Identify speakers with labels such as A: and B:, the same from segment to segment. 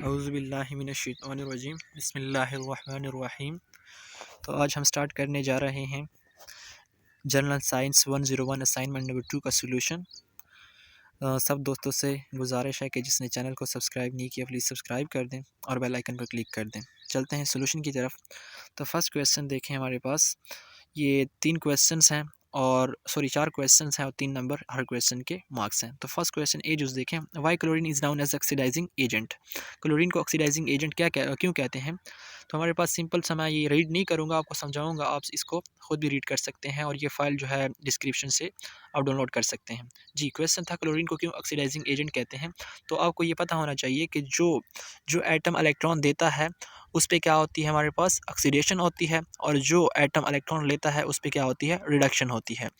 A: औज़ुबिल्लाहिमिनश्शैतानिर्रजीम बिस्मिल्लाहिर्रहमानिर्रहीम। तो आज हम स्टार्ट करने जा रहे हैं जनरल साइंस 101 असाइनमेंट नंबर 2 का सॉल्यूशन। सब दोस्तों से गुजारिश है कि जिसने चैनल को सब्सक्राइब नहीं किया प्लीज़ सब्सक्राइब कर दें और बेल आइकन पर क्लिक कर दें। चलते हैं सॉल्यूशन की तरफ। तो फर्स्ट क्वेश्चन देखें, हमारे पास ये 3 क्वेश्चंस हैं और 4 क्वेश्चंस हैं और 3 नंबर हर क्वेश्चन के मार्क्स हैं। तो फर्स्ट क्वेश्चन ए जो देखें, why chlorine is known as oxidising agent. Chlorine को ऑक्सीडाइजिंग एजेंट क्यों कहते हैं। तो हमारे पास सिंपल सा, मैं ये रीड नहीं करूँगा, आपको समझाऊँगा, आप इसको खुद भी रीड कर सकते हैं और ये फाइल जो है डिस्क्रिप्शन से आप डाउनलोड कर सकते हैं। जी, क्वेश्चन था क्लोरीन को क्यों ऑक्सीडाइजिंग एजेंट कहते हैं। तो आपको ये पता होना चाहिए कि जो एटम इलेक्ट्रॉन देता है उस पे क्या होती है, हमारे पास ऑक्सीडेशन होती है, और जो एटम इलेक्ट्रॉन लेता है उस पे क्या होती है, रिडक्शन होती है।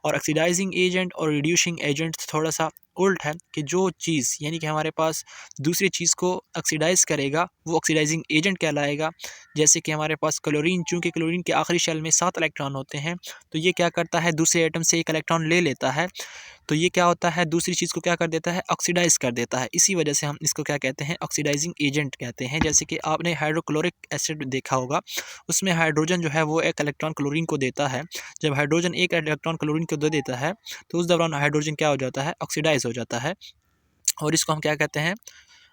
A: और ऑक्सीडाइजिंग एजेंट और रिड्यूसिंग एजेंट थोड़ा सा उल्ट है कि जो चीज़ यानी कि हमारे पास दूसरी चीज़ को ऑक्सीडाइज करेगा वो ऑक्सीडाइजिंग एजेंट कहलाएगा। जैसे कि हमारे पास क्लोरीन, चूँकि क्लोरीन के आखिरी शेल में 7 इलेक्ट्रॉन होते हैं, तो ये क्या करता है, दूसरे एटम से एक इलेक्ट्रॉन ले लेता है, तो ये क्या होता है, दूसरी चीज़ को क्या कर देता है, ऑक्सीडाइज़ कर देता है। इसी वजह से हम इसको क्या कहते हैं, ऑक्सीडाइजिंग एजेंट कहते हैं। जैसे कि आपने हाइड्रोक्लोरिक एसिड देखा होगा, उसमें हाइड्रोजन जो है वो एक इलेक्ट्रॉन क्लोरीन को देता है। जब हाइड्रोजन एक इलेक्ट्रॉन क्लोरीन को दे देता है तो उस दौरान हाइड्रोजन क्या हो जाता है, ऑक्सीडाइज हो जाता है, और इसको हम क्या कहते हैं,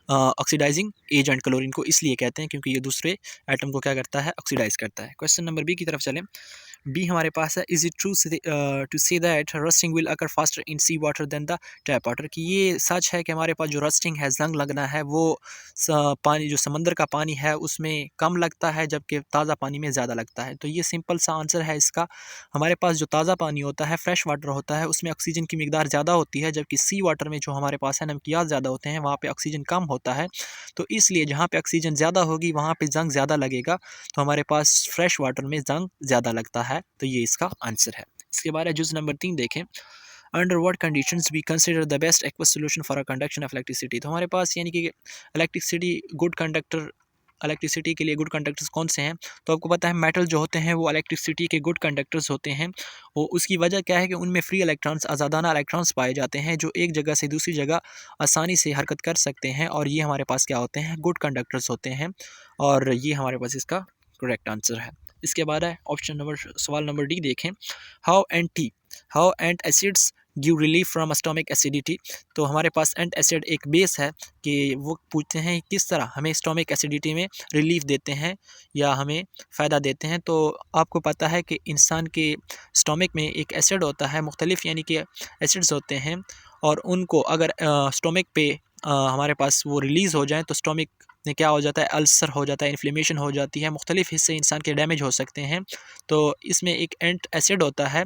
A: ऑक्सीडाइजिंग एजेंट। क्लोरीन को इसलिए कहते हैं क्योंकि ये दूसरे एटम को क्या करता है, ऑक्सीडाइज करता है। क्वेश्चन नंबर बी की तरफ चलें। बी हमारे पास है, is it true to say that rusting will occur faster in sea water than the tap water. कि ये सच है कि हमारे पास जो रस्टिंग है, जंग लगना है, वो पानी, जो समंदर का पानी है उसमें कम लगता है जबकि ताज़ा पानी में ज़्यादा लगता है। तो ये सिंपल सा आंसर है इसका। हमारे पास जो ताज़ा पानी होता है, फ्रेश वाटर होता है, उसमें ऑक्सीजन की मिकदार ज़्यादा होती है, जबकि सी वाटर में जो हमारे पास है नमकियात ज़्यादा होते हैं, वहाँ पे ऑक्सीजन कम होता है। तो इसलिए जहाँ पे ऑक्सीजन ज़्यादा होगी वहाँ पे जंग ज़्यादा लगेगा, तो हमारे पास फ्रेश वाटर में जंग ज़्यादा लगता है। तो ये इसका आंसर है। इसके बाद जुज़ नंबर 3 देखें, under what conditions we consider the best aqueous solution for a conduction of electricity. तो हमारे पास यानी कि इलेक्ट्रिसिटी के लिए गुड कंडक्टर्स कौन से हैं। तो आपको पता है मेटल जो होते हैं वो इलेक्ट्रिसिटी के गुड कंडक्टर्स होते हैं। वो उसकी वजह क्या है कि उनमें फ्री इलेक्ट्रॉन्स, आज़ादाना इलेक्ट्रॉन्स पाए जाते हैं जो एक जगह से दूसरी जगह आसानी से हरकत कर सकते हैं, और ये हमारे पास क्या होते हैं, गुड कंडक्टर्स होते हैं, और ये हमारे पास इसका करेक्ट आंसर है। इसके बाद है सवाल नंबर डी देखें, how ant acids give relief from stomach acidity. तो हमारे पास एंट एसिड एक बेस है कि वो पूछते हैं किस तरह हमें स्टोमिक एसिडिटी में रिलीफ देते हैं या हमें फ़ायदा देते हैं। तो आपको पता है कि इंसान के स्टोमिक में एक एसिड होता है, मुख्तलिफ यानी कि एसिड्स होते हैं, और उनको अगर स्टोमिक पे हमारे पास वो रिलीज़ हो जाए तो स्टोमिक में क्या हो जाता है, अल्सर हो जाता है, इन्फ्लेमेशन हो जाती है, मुख्तलिफ हिस्से इंसान के डैमेज हो सकते हैं। तो इसमें एक एंट एसिड होता है,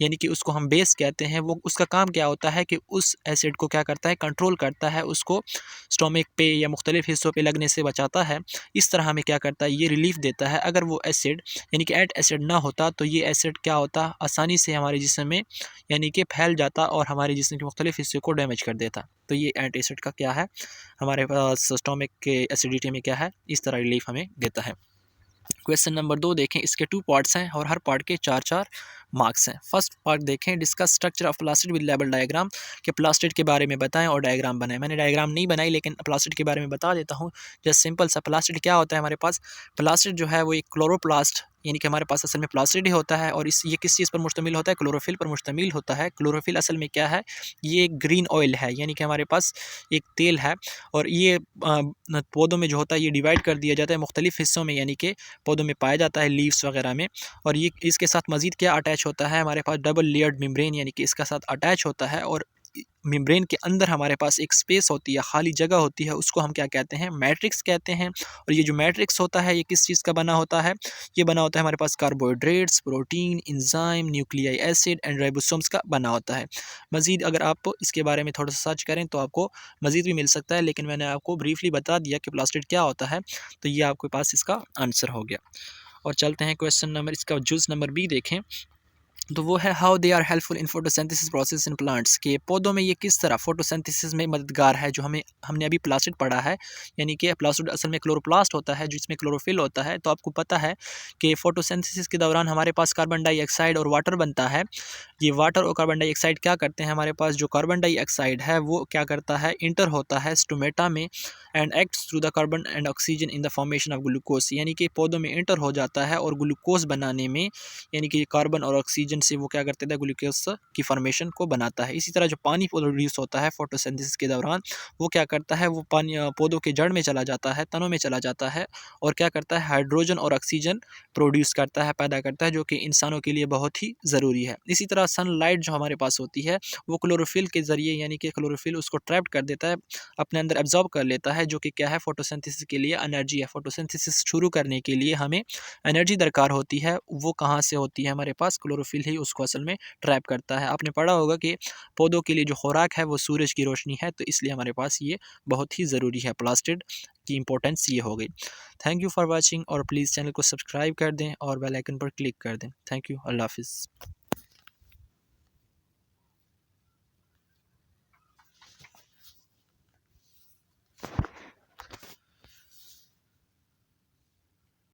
A: यानी कि उसको हम बेस कहते हैं। वो उसका काम क्या होता है कि उस एसिड को क्या करता है, कंट्रोल करता है, उसको स्टोमिक पे या मुख्तलिफ हिस्सों पे लगने से बचाता है। इस तरह हमें क्या करता है, ये रिलीफ देता है। अगर वो एसिड यानी कि एंट एसिड ना होता तो ये एसिड क्या होता, आसानी से हमारे जिस्म में यानी कि फैल जाता और हमारे जिस्म के मुख्तलिफ हिस्से को डैमेज कर देता। तो ये एंट एसिड का क्या है, हमारे पास स्टोमिक के एसिडिटी में क्या है, इस तरह रिलीफ हमें देता है। क्वेश्चन नंबर 2 देखें, इसके 2 पार्ट्स हैं और हर पार्ट के 4-4 मार्क्स हैं। फर्स्ट पार्ट देखें, discuss structure of plastid with label diagram, कि प्लास्टिड के बारे में बताएं और डायग्राम बनाएं। मैंने डायग्राम नहीं बनाई लेकिन प्लास्टिड के बारे में बता देता हूं। जस्ट सिंपल सा, प्लास्टिड क्या होता है, हमारे पास प्लास्टिड जो है वो एक क्लोरोप्लास्ट, यानी कि हमारे पास असल में प्लास्टिड ही होता है, और ये किस चीज़ पर मुश्तमिल होता है, क्लोरोफिल पर मुश्तमिल होता है। क्लोरोफिल असल में क्या है, ये एक ग्रीन ऑयल है, यानी कि हमारे पास एक तेल है, और ये पौधों में जो होता है ये डिवाइड कर दिया जाता है मुख्तलिफ हिस्सों में, यानी कि पौधों में पाया जाता है, लीव्स वगैरह में। और ये इसके साथ मज़ीद क्या अटैच होता है, हमारे पास डबल लेयर्ड मेम्ब्रेन, यानी कि इसका साथ अटैच होता है, और मेम्ब्रेन के अंदर हमारे पास एक स्पेस होती है, खाली जगह होती है, उसको हम क्या कहते हैं, मैट्रिक्स कहते हैं। और ये जो मैट्रिक्स होता है ये किस चीज़ का बना होता है, ये बना होता है हमारे पास carbohydrates, protein, enzyme, nucleic acid and ribosomes का बना होता है। मज़ीद अगर आप इसके बारे में थोड़ा सा सर्च करें तो आपको मज़ीद भी मिल सकता है, लेकिन मैंने आपको ब्रीफली बता दिया कि प्लास्टिड क्या होता है, तो ये आपके पास इसका आंसर हो गया। और चलते हैं क्वेश्चन नंबर, इसका जुज़ नंबर बी देखें, तो वो है how they are helpful in photosynthesis process in plants, के पौधों में ये किस तरह फोटोसिंथेसिस में मददगार है। जो हमने अभी प्लास्टिड पढ़ा है, यानी कि प्लास्टिड असल में क्लोरोप्लास्ट होता है जिसमें क्लोरोफिल होता है। तो आपको पता है कि फोटोसिंथेसिस के दौरान हमारे पास कार्बन डाइऑक्साइड और वाटर बनता है। ये वाटर और कार्बन डाइऑक्साइड क्या करते हैं, हमारे पास जो कार्बन डाइऑक्साइड है वो क्या करता है, इंटर होता है स्टोमेटा में, and acts through the carbon and oxygen in the formation of glucose, यानी कि पौधों में एंटर हो जाता है और ग्लूकोज बनाने में, यानी कि कार्बन और ऑक्सीजन से वो क्या करते थे, ग्लूकोज की फॉर्मेशन को बनाता है। इसी तरह जो पानी प्रोड्यूस होता है फोटोसिंथेसिस के दौरान, वो क्या करता है, वो पानी पौधों के जड़ में चला जाता है, तनों में चला जाता है और क्या करता है, हाइड्रोजन और ऑक्सीजन प्रोड्यूस करता है, पैदा करता है, जो कि इंसानों के लिए बहुत ही ज़रूरी है। इसी तरह सनलाइट जो हमारे पास होती है वो क्लोरोफिल के ज़रिए, यानी कि क्लोरोफिल उसको ट्रैप कर देता है, अपने अंदर एब्जॉर्ब कर लेता है, जो कि क्या है, फोटोसिंथेसिस के लिए एनर्जी है। फोटोसिंथेसिस शुरू करने के लिए हमें एनर्जी दरकार होती है, वो कहाँ से होती है, हमारे पास क्लोरोफिल ही उसको असल में ट्रैप करता है। आपने पढ़ा होगा कि पौधों के लिए जो खुराक है वो सूरज की रोशनी है, तो इसलिए हमारे पास ये बहुत ही ज़रूरी है। प्लास्टिड की इंपॉर्टेंस ये हो गई। थैंक यू फॉर वॉचिंग, और प्लीज़ चैनल को सब्सक्राइब कर दें और बेल आइकन पर क्लिक कर दें। थैंक यू, अल्लाह हाफिज़।